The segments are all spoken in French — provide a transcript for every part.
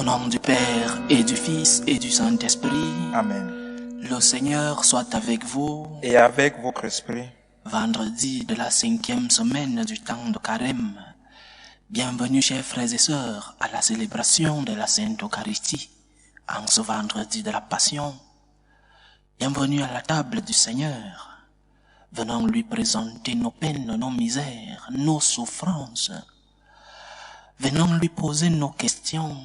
nom du Père et du Fils et du Saint-Esprit. Amen. Le Seigneur soit avec vous. Et avec votre esprit. Vendredi de la 5e semaine du temps de Carême. Bienvenue, chers frères et sœurs, à la célébration de la Sainte Eucharistie, en ce vendredi de la Passion. Bienvenue à la table du Seigneur. Venons lui présenter nos peines, nos misères, nos souffrances. Venons lui poser nos questions.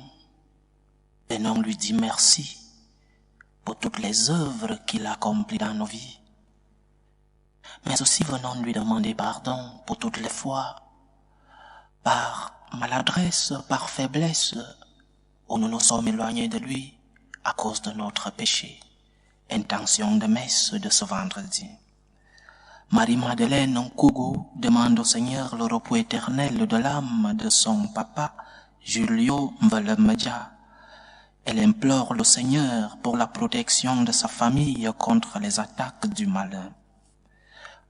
Venons lui dire merci pour toutes les œuvres qu'il a accomplies dans nos vies. Mais aussi venons lui demander pardon pour toutes les fois, par maladresse, par faiblesse, où nous nous sommes éloignés de lui à cause de notre péché. Intention de messe de ce vendredi. Marie-Madeleine Nkougou demande au Seigneur le repos éternel de l'âme de son papa, Julio Mvelemedia. Elle implore le Seigneur pour la protection de sa famille contre les attaques du malin.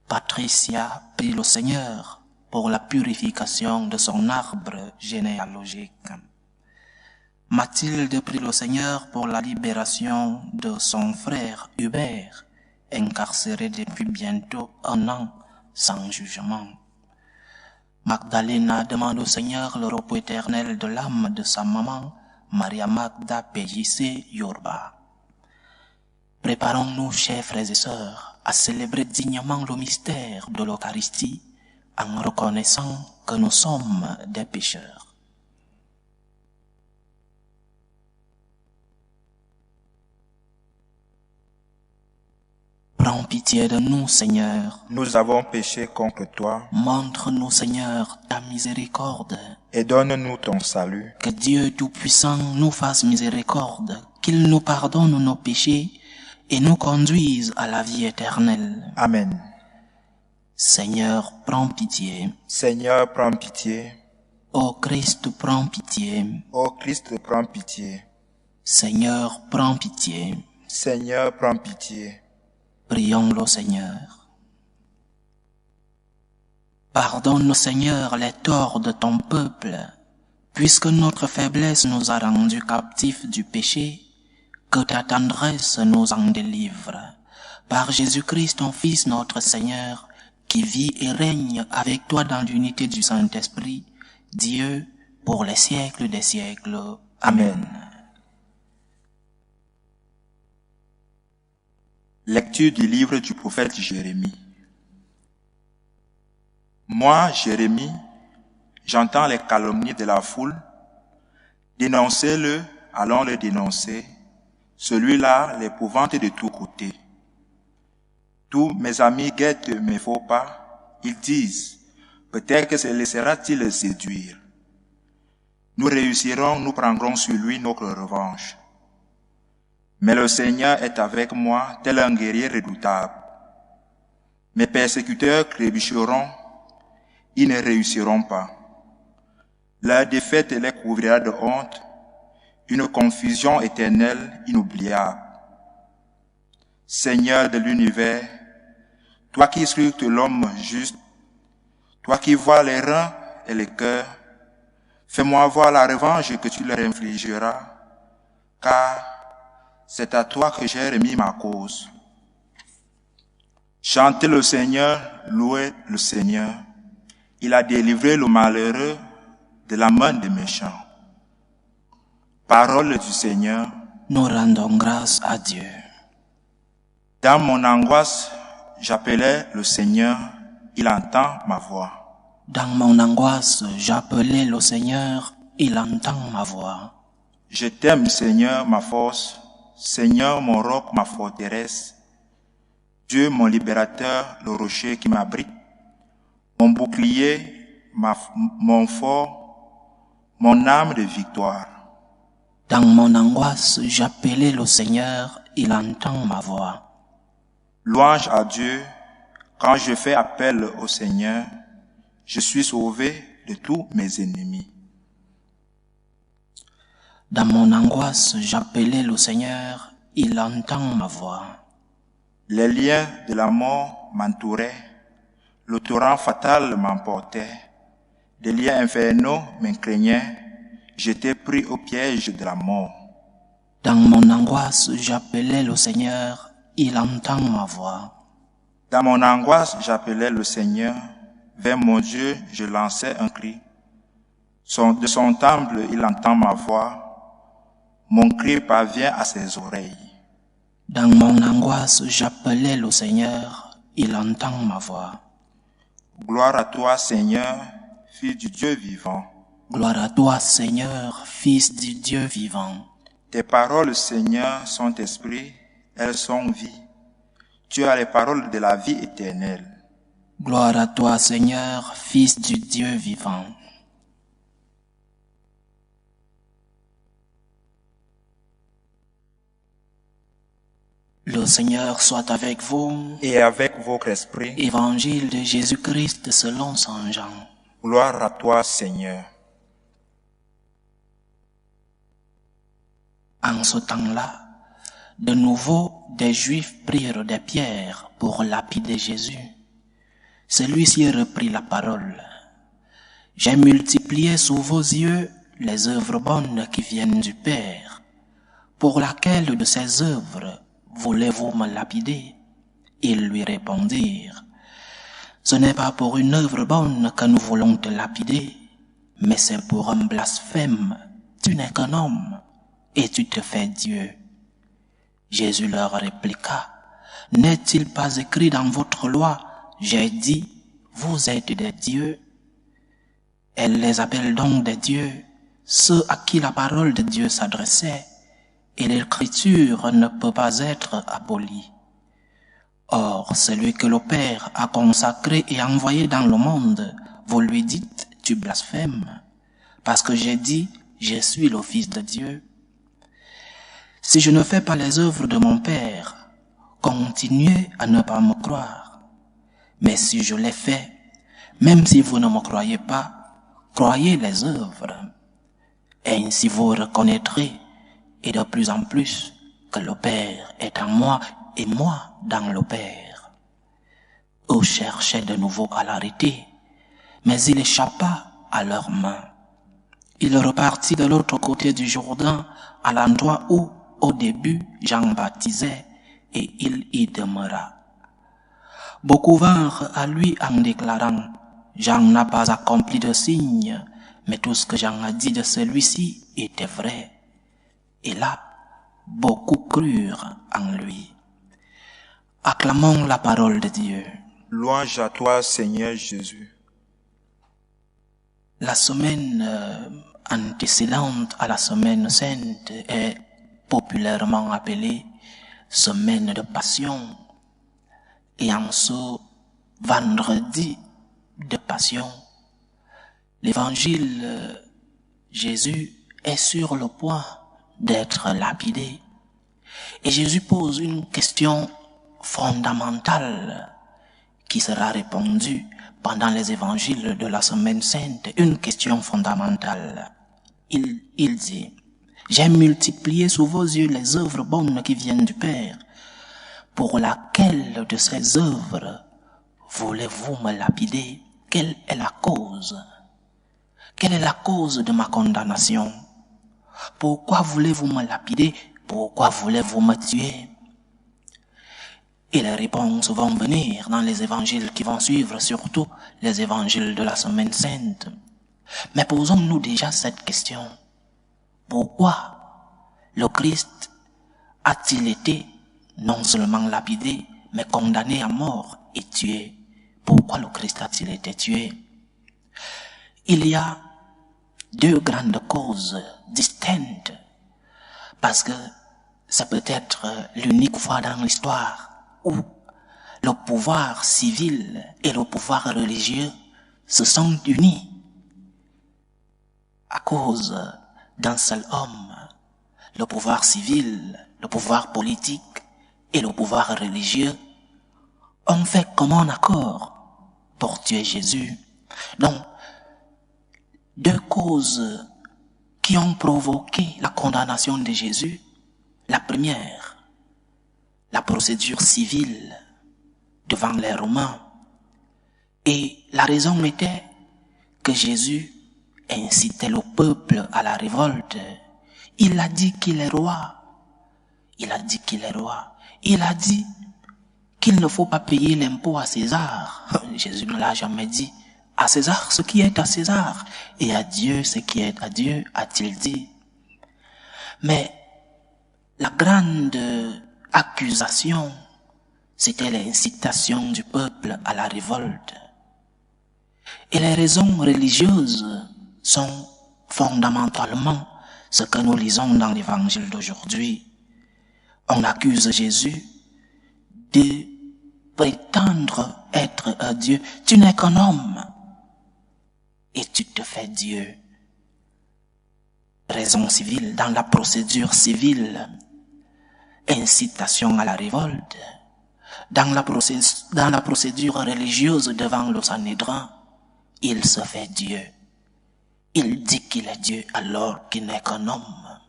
Patricia prie le Seigneur pour la purification de son arbre généalogique. Mathilde prie le Seigneur pour la libération de son frère Hubert, incarcéré depuis bientôt 1 an sans jugement. Magdalena demande au Seigneur le repos éternel de l'âme de sa maman, Maria Magda Pejissé Yorba. Préparons-nous, chers frères et sœurs, à célébrer dignement le mystère de l'Eucharistie en reconnaissant que nous sommes des pécheurs. Prends pitié de nous, Seigneur. Nous avons péché contre toi. Montre-nous, Seigneur, ta miséricorde. Et donne-nous ton salut. Que Dieu Tout-Puissant nous fasse miséricorde, qu'il nous pardonne nos péchés et nous conduise à la vie éternelle. Amen. Seigneur, prends pitié. Seigneur, prends pitié. Ô Christ, prends pitié. Ô Christ, prends pitié. Seigneur, prends pitié. Seigneur, prends pitié. Prions le Seigneur. Pardonne, Seigneur, les torts de ton peuple, puisque notre faiblesse nous a rendus captifs du péché, que ta tendresse nous en délivre. Par Jésus-Christ, ton Fils, notre Seigneur, qui vit et règne avec toi dans l'unité du Saint-Esprit, Dieu, pour les siècles des siècles. Amen. Lecture du livre du prophète Jérémie. Moi, Jérémie, j'entends les calomnies de la foule. Dénoncez-le, allons le dénoncer. Celui-là l'épouvante de tous côtés. Tous mes amis guettent mes faux pas. Ils disent, peut-être se laissera-t-il séduire. Nous réussirons, nous prendrons sur lui notre revanche. Mais le Seigneur est avec moi, tel un guerrier redoutable. Mes persécuteurs trébucheront, ils ne réussiront pas. Leur défaite les couvrira de honte, une confusion éternelle, inoubliable. Seigneur de l'univers, toi qui scrutes l'homme juste, toi qui vois les reins et les cœurs, fais-moi voir la revanche que tu leur infligeras, car c'est à toi que j'ai remis ma cause. Chantez le Seigneur, louez le Seigneur. Il a délivré le malheureux de la main des méchants. Parole du Seigneur. Nous rendons grâce à Dieu. Dans mon angoisse, j'appelais le Seigneur, il entend ma voix. Dans mon angoisse, j'appelais le Seigneur, il entend ma voix. Je t'aime, Seigneur, ma force. Seigneur, mon roc, ma forteresse, Dieu, mon libérateur, le rocher qui m'abrite, mon bouclier, mon fort, mon âme de victoire. Dans mon angoisse, j'appelais le Seigneur, il entend ma voix. Louange à Dieu, quand je fais appel au Seigneur, je suis sauvé de tous mes ennemis. Dans mon angoisse, j'appelais le Seigneur, il entend ma voix. Les liens de la mort m'entouraient, le torrent fatal m'emportait, des liens infernaux m'encraignaient, j'étais pris au piège de la mort. Dans mon angoisse, j'appelais le Seigneur, il entend ma voix. Dans mon angoisse, j'appelais le Seigneur. Vers mon Dieu, je lançais un cri. De son temple, il entend ma voix. Mon cri parvient à ses oreilles. Dans mon angoisse, j'appelais le Seigneur, il entend ma voix. Gloire à toi, Seigneur, Fils du Dieu vivant. Gloire à toi, Seigneur, Fils du Dieu vivant. Tes paroles, Seigneur, sont esprit, elles sont vie. Tu as les paroles de la vie éternelle. Gloire à toi, Seigneur, Fils du Dieu vivant. Le Seigneur soit avec vous. Et avec votre esprit. Évangile de Jésus-Christ selon saint Jean. Gloire à toi, Seigneur. En ce temps-là, de nouveau, des Juifs prirent des pierres pour lapider Jésus. Celui-ci reprit la parole. « J'ai multiplié sous vos yeux les œuvres bonnes qui viennent du Père. Pour laquelle de ces œuvres voulez-vous me lapider ?» Ils lui répondirent. « Ce n'est pas pour une œuvre bonne que nous voulons te lapider, mais c'est pour un blasphème. Tu n'es qu'un homme, et tu te fais Dieu. » Jésus leur répliqua, « N'est-il pas écrit dans votre loi, j'ai dit, vous êtes des dieux ?» Elle les appelle donc des dieux, ceux à qui la parole de Dieu s'adressait, et l'écriture ne peut pas être abolie. Or, celui que le Père a consacré et envoyé dans le monde, vous lui dites, tu blasphèmes, parce que j'ai dit, je suis le Fils de Dieu. Si je ne fais pas les œuvres de mon Père, continuez à ne pas me croire. Mais si je les fais, même si vous ne me croyez pas, croyez les œuvres. Ainsi vous reconnaîtrez, et de plus en plus, que le Père est en moi et moi dans le Père. Eux cherchaient de nouveau à l'arrêter, mais il échappa à leurs mains. Il repartit de l'autre côté du Jourdain, à l'endroit où, au début, Jean baptisait, et il y demeura. Beaucoup vinrent à lui en déclarant, « Jean n'a pas accompli de signe, mais tout ce que Jean a dit de celui-ci était vrai. » Et là, beaucoup crurent en lui. Acclamons la parole de Dieu. Louange à toi, Seigneur Jésus. La semaine antécédente à la semaine sainte est populairement appelée semaine de Passion. Et en ce vendredi de Passion, l'évangile Jésus est sur le point d'être lapidé. Et Jésus pose une question fondamentale qui sera répondue pendant les évangiles de la semaine sainte. Une question fondamentale. Il dit, « J'ai multiplié sous vos yeux les œuvres bonnes qui viennent du Père. Pour laquelle de ces œuvres voulez-vous me lapider? Quelle est la cause? Quelle est la cause de ma condamnation? Pourquoi voulez-vous me lapider? Pourquoi voulez-vous me tuer? » Et les réponses vont venir dans les évangiles qui vont suivre, surtout les évangiles de la semaine sainte. Mais posons-nous déjà cette question. Pourquoi le Christ a-t-il été non seulement lapidé, mais condamné à mort et tué? Pourquoi le Christ a-t-il été tué? Il y a deux grandes causes distinctes, parce que c'est peut-être l'unique fois dans l'histoire où le pouvoir civil et le pouvoir religieux se sont unis à cause d'un seul homme. Le pouvoir civil, le pouvoir politique et le pouvoir religieux ont fait commun accord pour tuer Jésus. Donc, deux causes qui ont provoqué la condamnation de Jésus. La première, la procédure civile devant les Romains. Et la raison était que Jésus incitait le peuple à la révolte. Il a dit qu'il est roi. Il a dit qu'il est roi. Il a dit qu'il ne faut pas payer l'impôt à César. Jésus ne l'a jamais dit. À César ce qui est à César, et à Dieu ce qui est à Dieu, a-t-il dit. Mais la grande accusation, c'était l'incitation du peuple à la révolte. Et les raisons religieuses sont fondamentalement ce que nous lisons dans l'évangile d'aujourd'hui. On accuse Jésus de prétendre être un Dieu. Tu n'es qu'un homme et tu te fais Dieu. Raison civile, dans la procédure civile, incitation à la révolte. Dans la procédure religieuse devant le Sanhédrin, il se fait Dieu. Il dit qu'il est Dieu alors qu'il n'est qu'un homme.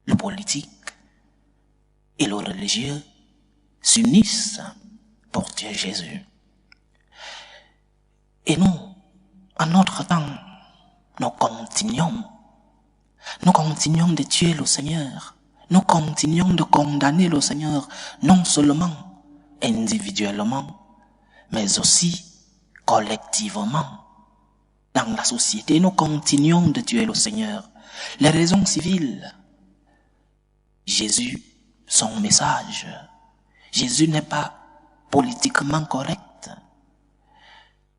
Le politique et le religieux s'unissent pour Dieu Jésus. Et nous, en notre temps, nous continuons de tuer le Seigneur. Nous continuons de condamner le Seigneur, non seulement individuellement, mais aussi collectivement. Dans la société, nous continuons de tuer le Seigneur. Les raisons civiles, Jésus, son message. Jésus n'est pas politiquement correct,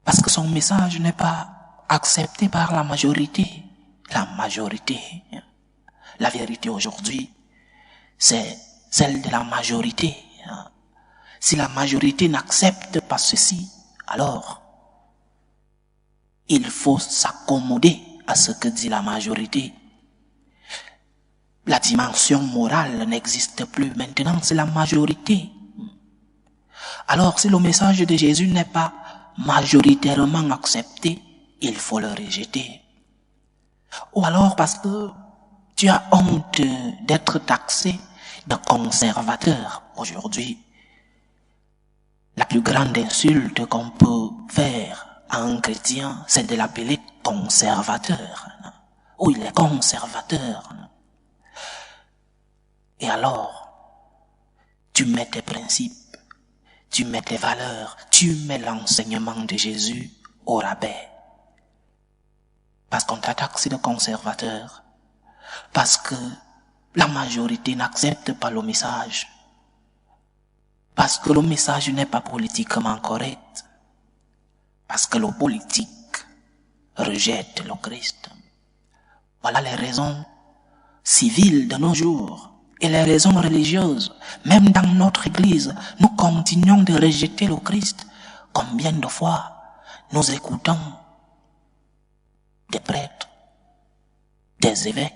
parce que son message n'est pas accepté par la majorité. La majorité. La vérité aujourd'hui, c'est celle de la majorité. Si la majorité n'accepte pas ceci, alors il faut s'accommoder à ce que dit la majorité. La dimension morale n'existe plus. Maintenant, c'est la majorité. Alors, si le message de Jésus n'est pas majoritairement accepté, il faut le rejeter. Ou alors parce que tu as honte d'être taxé de conservateur. Aujourd'hui, la plus grande insulte qu'on peut faire à un chrétien, c'est de l'appeler conservateur. Oh, il est conservateur. Et alors, tu mets tes principes, tu mets tes valeurs, tu mets l'enseignement de Jésus au rabais. Parce qu'on t'a taxé de conservateur. Parce que la majorité n'accepte pas le message. Parce que le message n'est pas politiquement correct. Parce que le politique rejette le Christ. Voilà les raisons civiles de nos jours. Et les raisons religieuses. Même dans notre église, nous continuons de rejeter le Christ. Combien de fois nous écoutons des prêtres, des évêques,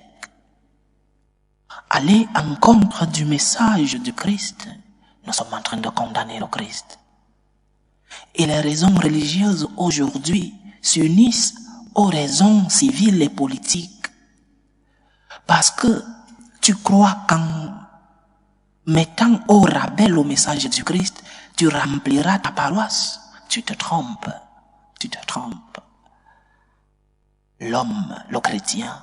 aller en contre du message du Christ. Nous sommes en train de condamner le Christ. Et les raisons religieuses aujourd'hui s'unissent aux raisons civiles et politiques. Parce que tu crois qu'en mettant au rabais le message du Christ, tu rempliras ta paroisse. Tu te trompes. Tu te trompes. L'homme, le chrétien,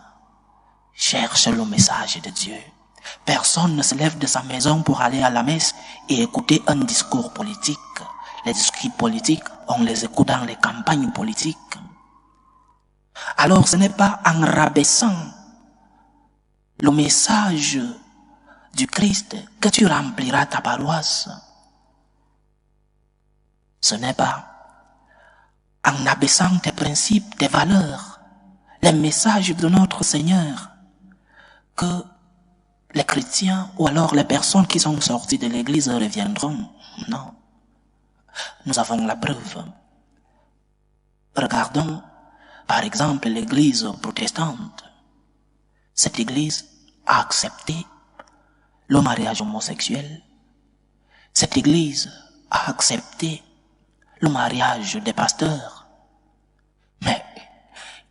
cherche le message de Dieu. Personne ne se lève de sa maison pour aller à la messe et écouter un discours politique. Les discours politiques, on les écoute dans les campagnes politiques. Alors ce n'est pas en rabaissant le message du Christ que tu rempliras ta paroisse. Ce n'est pas en abaissant tes principes, tes valeurs, les messages de notre Seigneur que les chrétiens ou alors les personnes qui sont sorties de l'église reviendront. Non. Nous avons la preuve. Regardons par exemple l'église protestante. Cette église a accepté le mariage homosexuel. Cette église a accepté le mariage des pasteurs. Mais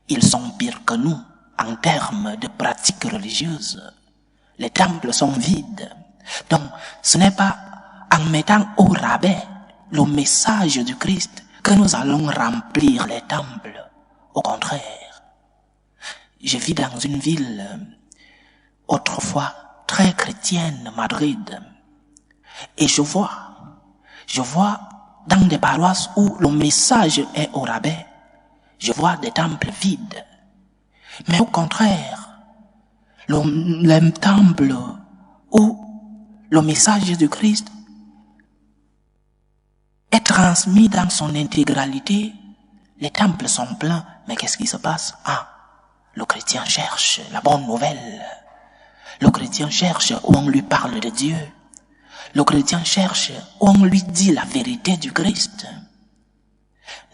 ils sont pires que nous en termes de pratiques religieuses. Les temples sont vides. Donc, ce n'est pas en mettant au rabais le message du Christ que nous allons remplir les temples. Au contraire, je vis dans une ville autrefois très chrétienne, Madrid, et je vois dans des paroisses où le message est au rabais, je vois des temples vides. Mais au contraire, le temple où le message du Christ est transmis dans son intégralité, les temples sont pleins. Mais qu'est-ce qui se passe? Le chrétien cherche la bonne nouvelle. Le chrétien cherche où on lui parle de Dieu. Le chrétien cherche où on lui dit la vérité du Christ.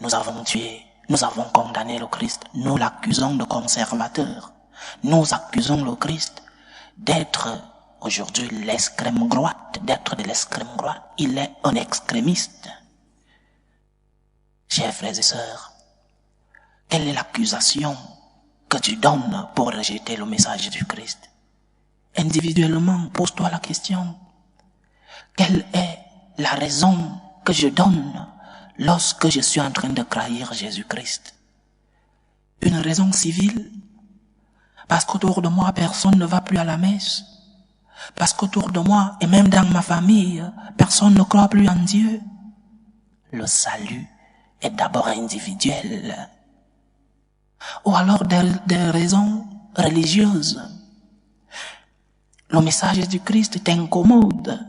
Nous avons tué, nous avons condamné le Christ. Nous l'accusons de conservateur. Nous accusons le Christ d'être aujourd'hui l'extrême droite, d'être de l'extrême droite. Il est un extrémiste. Chers frères et sœurs, quelle est l'accusation que tu donnes pour rejeter le message du Christ? Individuellement, pose-toi la question. Quelle est la raison que je donne lorsque je suis en train de trahir Jésus-Christ? Une raison civile? Parce qu'autour de moi, personne ne va plus à la messe. Parce qu'autour de moi, et même dans ma famille, personne ne croit plus en Dieu. Le salut est d'abord individuel. Ou alors des raisons religieuses. Le message du Christ t'incommode.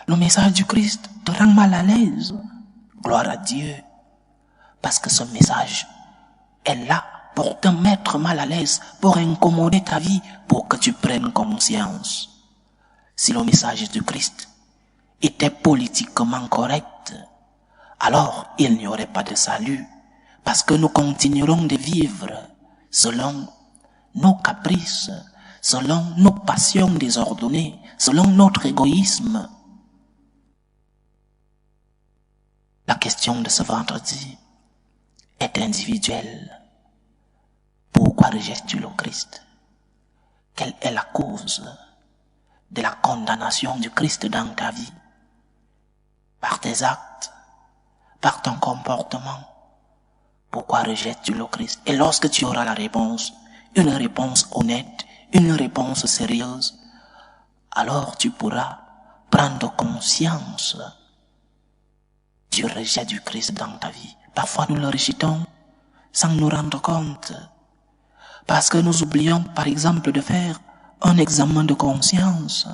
Le message du Christ te rend mal à l'aise. Gloire à Dieu. Parce que ce message est là pour te mettre mal à l'aise, pour incommoder ta vie, pour que tu prennes conscience. Si le message du Christ était politiquement correct, alors il n'y aurait pas de salut, parce que nous continuerons de vivre selon nos caprices, selon nos passions désordonnées, selon notre égoïsme. La question de ce vendredi est individuelle. Pourquoi rejettes-tu le Christ? Quelle est la cause de la condamnation du Christ dans ta vie? Par tes actes, par ton comportement. Pourquoi rejettes-tu le Christ? Et lorsque tu auras la réponse, une réponse honnête, une réponse sérieuse, alors tu pourras prendre conscience du rejet du Christ dans ta vie. Parfois nous le rejetons sans nous rendre compte. Parce que nous oublions, par exemple, de faire un examen de conscience.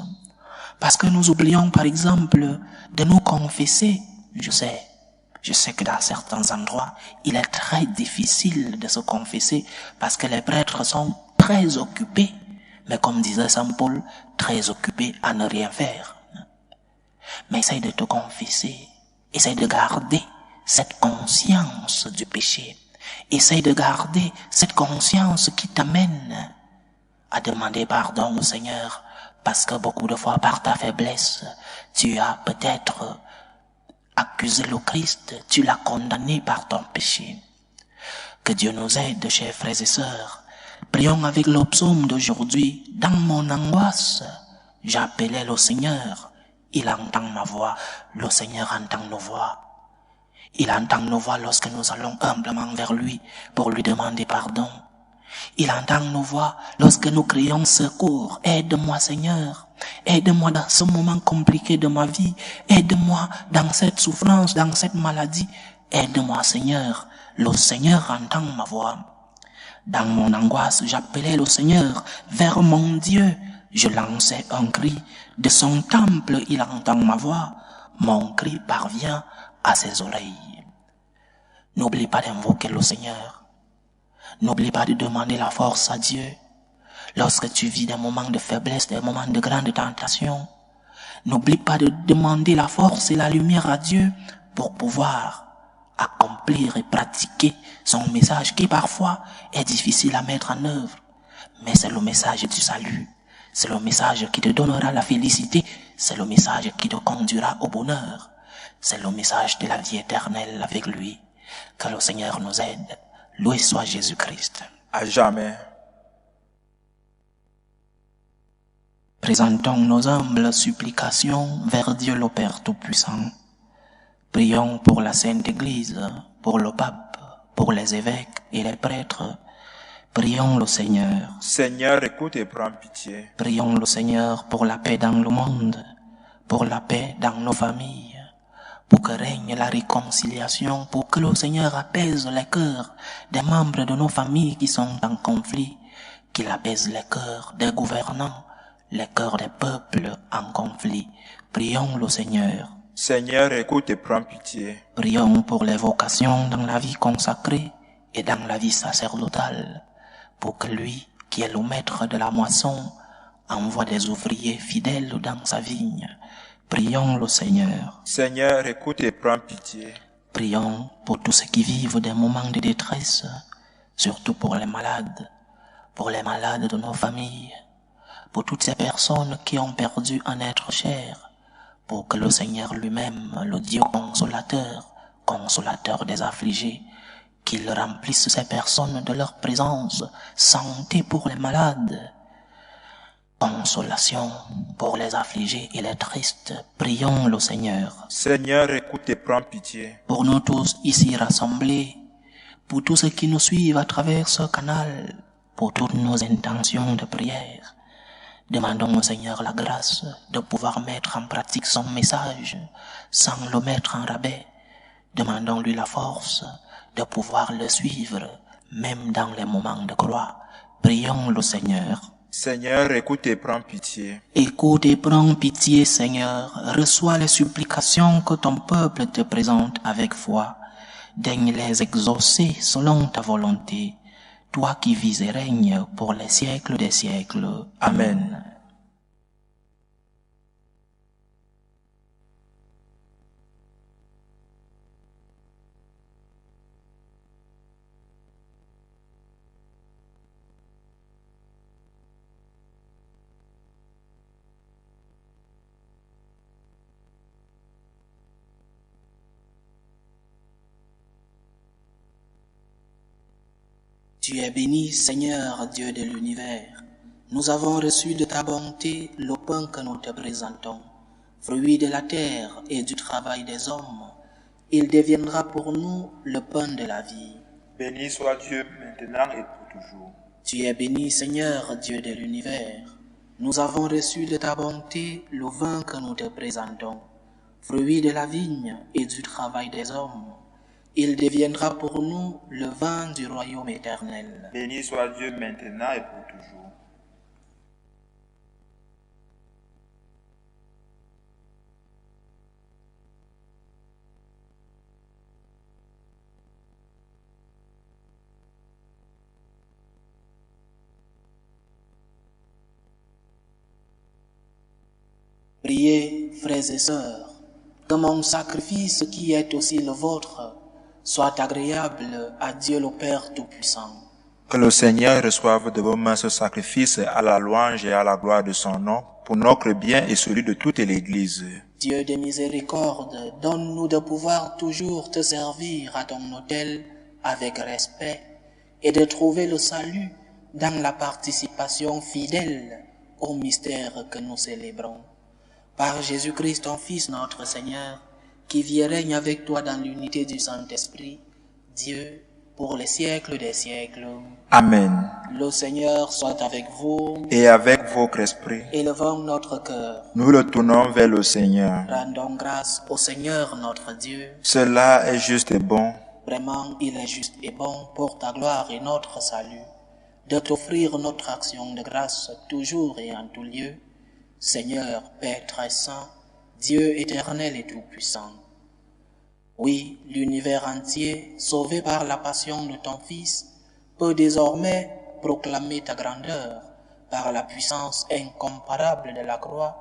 Parce que nous oublions, par exemple, de nous confesser. Je sais que dans certains endroits, il est très difficile de se confesser parce que les prêtres sont très occupés. Mais comme disait Saint Paul, très occupés à ne rien faire. Mais essaye de te confesser. Essaye de garder cette conscience du péché. Essaye de garder cette conscience qui t'amène à demander pardon au Seigneur, parce que beaucoup de fois, par ta faiblesse, tu as peut-être accusé le Christ, tu l'as condamné par ton péché. Que Dieu nous aide, chers frères et sœurs. Prions avec le psaume d'aujourd'hui. Dans mon angoisse, j'appelais le Seigneur. Il entend ma voix. Le Seigneur entend nos voix. Il entend nos voix lorsque nous allons humblement vers lui pour lui demander pardon. Il entend nos voix lorsque nous crions secours. Aide-moi Seigneur. Aide-moi dans ce moment compliqué de ma vie. Aide-moi dans cette souffrance, dans cette maladie. Aide-moi Seigneur. Le Seigneur entend ma voix. Dans mon angoisse, j'appelais le Seigneur vers mon Dieu. Je lançais un cri. De son temple, il entend ma voix. Mon cri parvient à ses oreilles. N'oublie pas d'invoquer le Seigneur. N'oublie pas de demander la force à Dieu. Lorsque tu vis des moments de faiblesse, des moments de grande tentation, n'oublie pas de demander la force et la lumière à Dieu pour pouvoir accomplir et pratiquer son message qui parfois est difficile à mettre en œuvre. Mais c'est le message du salut. C'est le message qui te donnera la félicité. C'est le message qui te conduira au bonheur. C'est le message de la vie éternelle avec lui. Que le Seigneur nous aide. Loué soit Jésus-Christ. À jamais. Présentons nos humbles supplications vers Dieu le Père Tout-Puissant. Prions pour la Sainte Église, pour le pape, pour les évêques et les prêtres. Prions le Seigneur. Seigneur, écoute et prends pitié. Prions le Seigneur pour la paix dans le monde, pour la paix dans nos familles, pour que règne la réconciliation, pour que le Seigneur apaise les cœurs des membres de nos familles qui sont en conflit, qu'il apaise les cœurs des gouvernants, les cœurs des peuples en conflit. Prions le Seigneur. Seigneur, écoute et prends pitié. Prions pour les vocations dans la vie consacrée et dans la vie sacerdotale, pour que lui, qui est le maître de la moisson, envoie des ouvriers fidèles dans sa vigne. Prions le Seigneur. Seigneur, écoute et prends pitié. Prions pour tous ceux qui vivent des moments de détresse, surtout pour les malades de nos familles, pour toutes ces personnes qui ont perdu un être cher, pour que le Seigneur lui-même, le Dieu consolateur des affligés, qu'il remplisse ces personnes de leur présence, santé pour les malades, consolation pour les affligés et les tristes. Prions le Seigneur. Seigneur, écoute et prends pitié. Pour nous tous ici rassemblés, pour tous ceux qui nous suivent à travers ce canal, pour toutes nos intentions de prière, demandons au Seigneur la grâce de pouvoir mettre en pratique son message sans le mettre en rabais. Demandons-lui la force de pouvoir le suivre, même dans les moments de croix. Prions le Seigneur. Seigneur, écoute et prends pitié. Écoute et prends pitié, Seigneur. Reçois les supplications que ton peuple te présente avec foi. Daigne les exaucer selon ta volonté, toi qui vis et règnes pour les siècles des siècles. Amen. Tu es béni, Seigneur, Dieu de l'univers. Nous avons reçu de ta bonté le pain que nous te présentons, fruit de la terre et du travail des hommes. Il deviendra pour nous le pain de la vie. Béni soit Dieu maintenant et pour toujours. Tu es béni, Seigneur, Dieu de l'univers. Nous avons reçu de ta bonté le vin que nous te présentons, fruit de la vigne et du travail des hommes. Il deviendra pour nous le vin du royaume éternel. Béni soit Dieu maintenant et pour toujours. Priez, frères et sœurs, que mon sacrifice qui est aussi le vôtre soit agréable à Dieu le Père Tout-Puissant. Que le Seigneur reçoive de vos mains ce sacrifice à la louange et à la gloire de son nom, pour notre bien et celui de toute l'Église. Dieu de miséricorde, donne-nous de pouvoir toujours te servir à ton autel avec respect et de trouver le salut dans la participation fidèle au mystère que nous célébrons. Par Jésus-Christ, ton Fils, notre Seigneur, qui vit et règne avec toi dans l'unité du Saint-Esprit, Dieu, pour les siècles des siècles. Amen. Le Seigneur soit avec vous. Et avec votre esprit. Élevons notre cœur. Nous le tournons vers le Seigneur. Rendons grâce au Seigneur notre Dieu. Cela est juste et bon. Vraiment, il est juste et bon pour ta gloire et notre salut, de t'offrir notre action de grâce toujours et en tout lieu, Seigneur, Père très saint, Dieu éternel et tout-puissant. Oui, l'univers entier, sauvé par la passion de ton Fils, peut désormais proclamer ta grandeur par la puissance incomparable de la croix.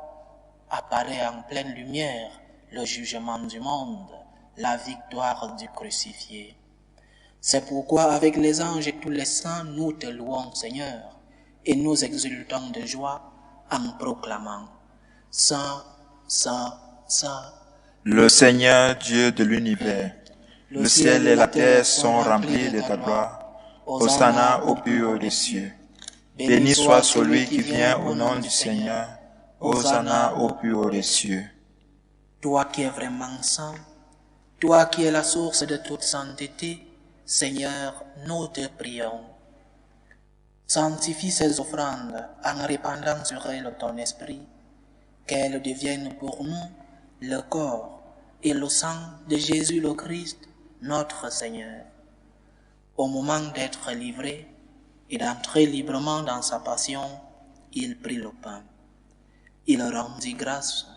Apparaît en pleine lumière le jugement du monde, la victoire du crucifié. C'est pourquoi avec les anges et tous les saints, nous te louons, Seigneur, et nous exultons de joie en proclamant « Saint, Saint, Saint ». Le Seigneur Dieu de l'univers, le ciel et la terre sont remplis de ta gloire. Hosanna au plus haut des cieux. Béni soit celui qui vient au nom du Toi qui es la source de toute sainteté, Seigneur, nous te prions. Sanctifie ces offrandes en répandant sur elles ton esprit, qu'elles deviennent pour nous le corps et le sang de Jésus le Christ, notre Seigneur. Au moment d'être livré et d'entrer librement dans sa passion, il prit le pain. Il rendit grâce,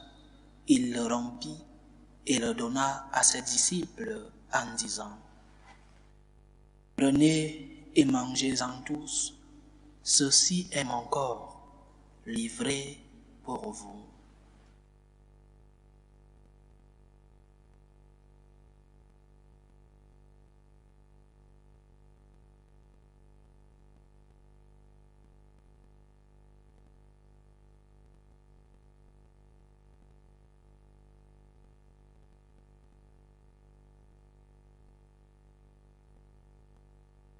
il le rompit et le donna à ses disciples en disant: Prenez et mangez-en tous, ceci est mon corps, livré pour vous.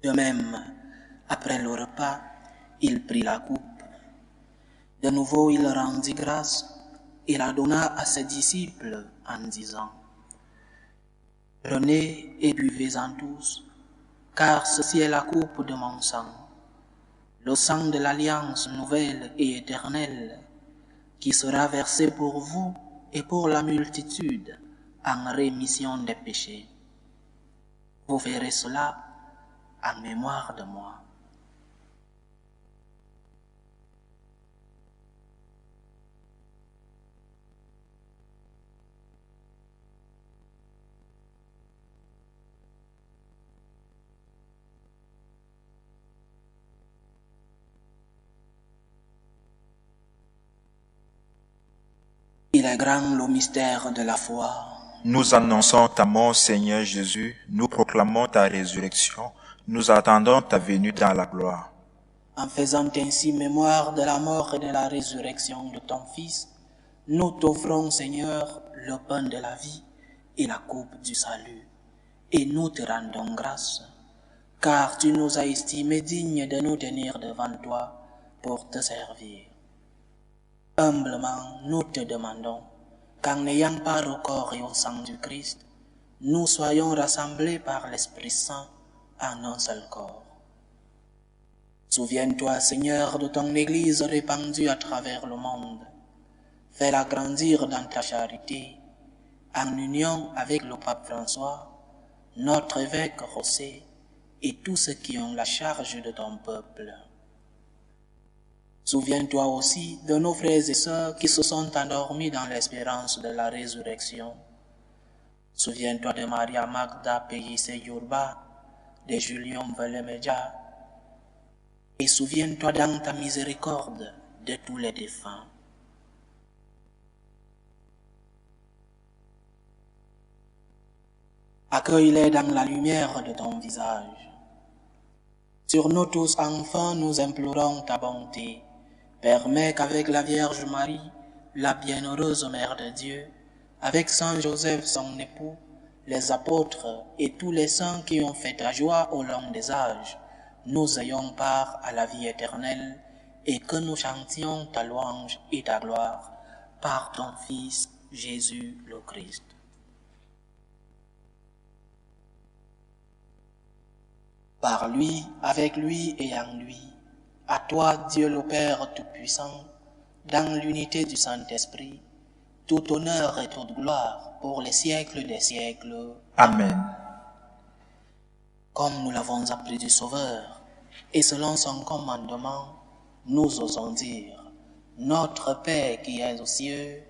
De même, après le repas, il prit la coupe. De nouveau, il rendit grâce et la donna à ses disciples en disant: Prenez et buvez-en tous, car ceci est la coupe de mon sang, le sang de l'alliance nouvelle et éternelle, qui sera versé pour vous et pour la multitude en rémission des péchés. Vous ferez cela en mémoire de moi. Il est grand le mystère de la foi. Nous annonçons ta mort, Seigneur Jésus, nous proclamons ta résurrection, nous attendons ta venue dans la gloire. En faisant ainsi mémoire de la mort et de la résurrection de ton Fils, nous t'offrons, Seigneur, le pain de la vie et la coupe du salut, et nous te rendons grâce, car tu nous as estimés dignes de nous tenir devant toi pour te servir. Humblement, nous te demandons qu'en n'ayant pas au corps et au sang du Christ, nous soyons rassemblés par l'Esprit Saint en un seul corps. Souviens-toi, Seigneur, de ton Église répandue à travers le monde. Fais-la grandir dans ta charité, en union avec le pape François, notre évêque José et tous ceux qui ont la charge de ton peuple. Souviens-toi aussi de nos frères et sœurs qui se sont endormis dans l'espérance de la résurrection. Souviens-toi de Maria Magda Peyise Yurba, de Julien Velemedia, et souviens-toi dans ta miséricorde de tous les défunts. Accueille-les dans la lumière de ton visage. Sur nous tous, enfants, nous implorons ta bonté. Permets qu'avec la Vierge Marie, la bienheureuse Mère de Dieu, avec Saint Joseph son époux, les apôtres et tous les saints qui ont fait ta joie au long des âges, nous ayons part à la vie éternelle et que nous chantions ta louange et ta gloire par ton Fils Jésus le Christ. Par lui, avec lui et en lui, à toi, Dieu le Père Tout-Puissant, dans l'unité du Saint-Esprit, tout honneur et toute gloire pour les siècles des siècles. Amen. Comme nous l'avons appris du Sauveur, et selon son commandement, nous osons dire: Notre Père qui es aux cieux,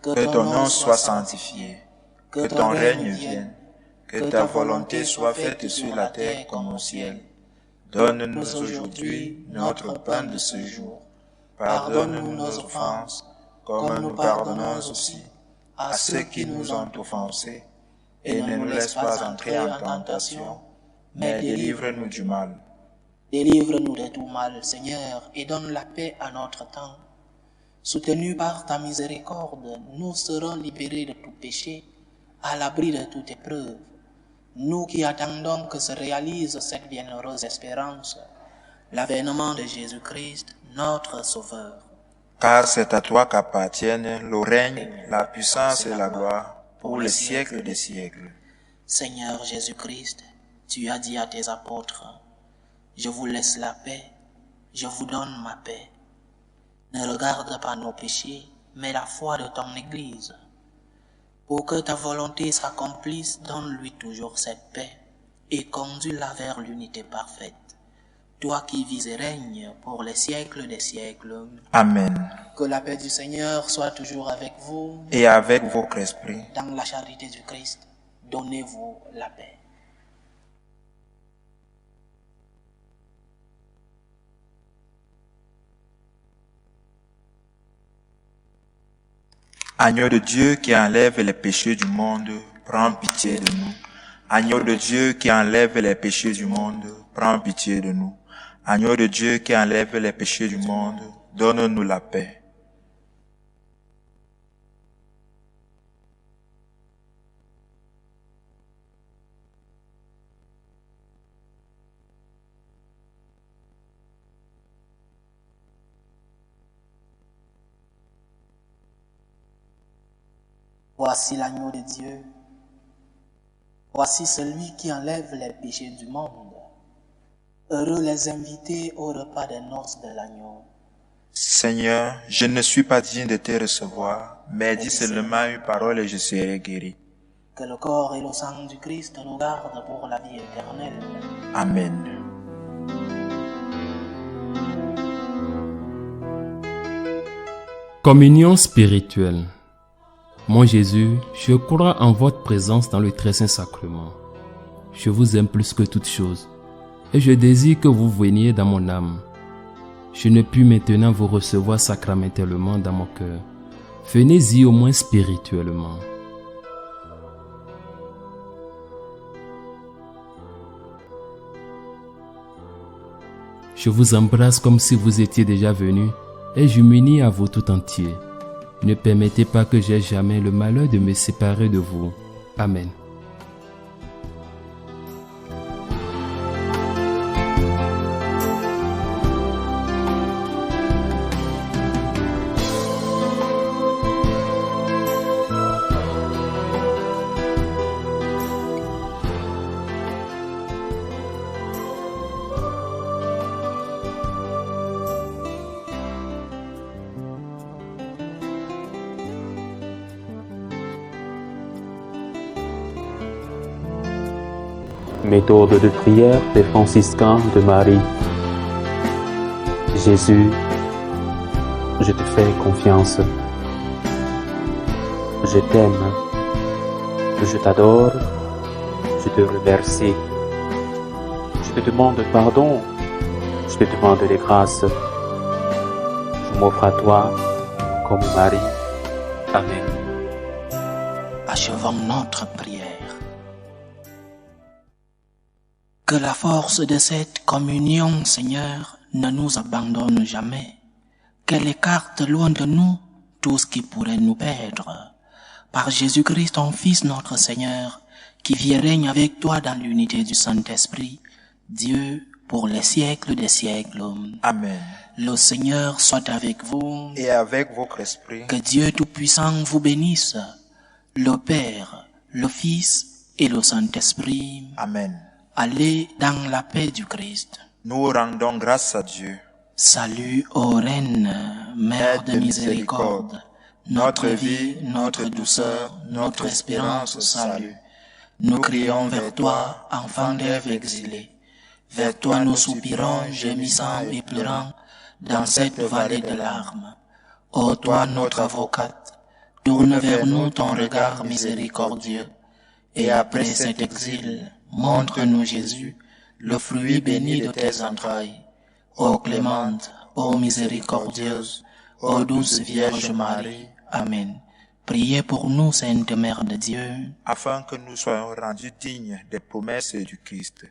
Que ton nom soit sanctifié, que ton règne vienne, que ta volonté soit faite sur la terre comme au ciel. Donne-nous aujourd'hui notre pain de ce jour. Pardonne-nous nos offenses, comme nous pardonnons aussi à ceux qui nous ont offensés. Et ne nous laisse pas entrer en tentation, mais délivre-nous du mal. Délivre-nous de tout mal, Seigneur, et donne la paix à notre temps. Soutenus par ta miséricorde, nous serons libérés de tout péché, à l'abri de toute épreuve. Nous qui attendons que se réalise cette bienheureuse espérance, l'avènement de Jésus-Christ, notre Sauveur. Car c'est à toi qu'appartiennent le règne, la puissance et la gloire pour les siècles des siècles. Seigneur Jésus-Christ, tu as dit à tes apôtres, « Je vous laisse la paix, je vous donne ma paix. Ne regarde pas nos péchés, mais la foi de ton Église. Pour que ta volonté s'accomplisse, donne-lui toujours cette paix et conduis-la vers l'unité parfaite. Toi qui vis et règnes pour les siècles des siècles. Amen. Que la paix du Seigneur soit toujours avec vous. Et avec votre esprit. Dans la charité du Christ, donnez-vous la paix. Agneau de Dieu qui enlève les péchés du monde, prends pitié de nous. Agneau de Dieu qui enlève les péchés du monde, prends pitié de nous. Agneau de Dieu qui enlève les péchés du monde, donne-nous la paix. Voici l'agneau de Dieu. Voici celui qui enlève les péchés du monde. Heureux les invités au repas des noces de l'agneau. Seigneur, je ne suis pas digne de te recevoir, mais dis seulement une parole et je serai guéri. Que le corps et le sang du Christ nous gardent pour la vie éternelle. Amen. Communion spirituelle. Mon Jésus, je crois en votre présence dans le très saint sacrement. Je vous aime plus que toute chose, et je désire que vous veniez dans mon âme. Je ne puis maintenant vous recevoir sacramentellement dans mon cœur. Venez-y au moins spirituellement. Je vous embrasse comme si vous étiez déjà venu, et je m'unis à vous tout entier. Ne permettez pas que j'aie jamais le malheur de me séparer de vous. Amen. Méthode de prière des franciscains de Marie. Jésus, je te fais confiance. Je t'aime. Je t'adore. Je te remercie. Je te demande pardon. Je te demande des grâces. Je m'offre à toi comme Marie. Amen. Achevons notre prière. Que la force de cette communion, Seigneur, ne nous abandonne jamais. Qu'elle écarte loin de nous tout ce qui pourrait nous perdre. Par Jésus-Christ, ton Fils, notre Seigneur, qui vit et règne avec toi dans l'unité du Saint-Esprit, Dieu, pour les siècles des siècles. Amen. Le Seigneur soit avec vous. Et avec votre esprit. Que Dieu Tout-Puissant vous bénisse, le Père, le Fils et le Saint-Esprit. Amen. Allez dans la paix du Christ. Nous rendons grâce à Dieu. Salut, ô Reine, Mère de miséricorde, notre vie, notre douceur, notre espérance au salut. Nous crions vers toi, enfant d'Ève exilée. Vers toi nous soupirons, gémissant et pleurant, dans cette vallée de larmes. Ô toi, notre avocate, tourne vers nous ton regard miséricordieux, et après cet exil, montre-nous Jésus, le fruit béni de tes entrailles. Ô clémente, ô miséricordieuse, ô douce Vierge Marie. Amen. Priez pour nous, Sainte Mère de Dieu, afin que nous soyons rendus dignes des promesses du Christ.